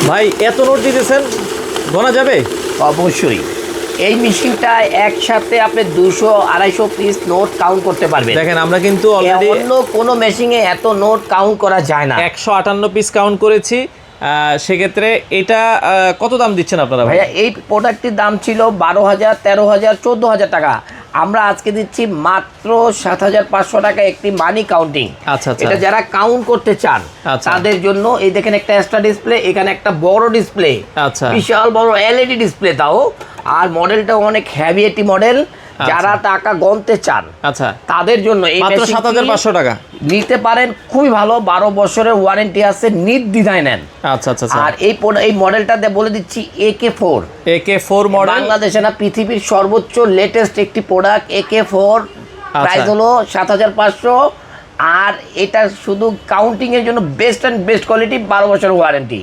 ভাই এত নোট দিতেছেন, গোনা যাবে? অবশ্যই এই মেশিনটা একসাথে আপনি 200-250 পিস নোট কাউন্ট করতে পারবেন। দেখেন আমরা কিন্তু অলরেডি অন্য কোনো মেশিনে এত নোট কাউন্ট করা যায় না। 158 পিস কাউন্ট করেছি। সেক্ষেত্রে এটা কত দাম দিচ্ছেন আপনারা ভাই? ভাইয়া এই প্রোডাক্টটির দাম ছিল 12,000, 13,000, 14,000 টাকা। আমরা আজকে দিচ্ছি মাত্র 7,500 টাকা একটি মানি কাউন্টিং। আচ্ছা আচ্ছা, এটা যারা কাউন্ট করতে চান আচ্ছা। তাদের জন্য এই দেখেন একটা এক্সট্রা ডিসপ্লে, এখানে একটা বড় ডিসপ্লে, আচ্ছা বিশাল বড় এলইডি ডিসপ্লে তাও, আর মডেলটা অনেক হেভি একটি মডেল। যারা টাকা গণতে চান আচ্ছা, তাদের জন্য এই মাত্র মেশিনটি 7,500 টাকা নিতে পারেন। খুবই ভালো, 12 বছরের ওয়ারেন্টি আছে, নির্দ্বিধায় নেন। আচ্ছা আচ্ছা আচ্ছা। আর এই মডেলটাতে বলে দিচ্ছি AK4 AK4 মডেল, বাংলাদেশে না পৃথিবীর সর্বোচ্চ লেটেস্ট একটি প্রোডাক্ট AK4। প্রাইস হলো 7,500। আর এটা শুধু কাউন্টিং এর জন্য বেস্ট অ্যান্ড বেস্ট কোয়ালিটি, 12 বছর ওয়ারেন্টি।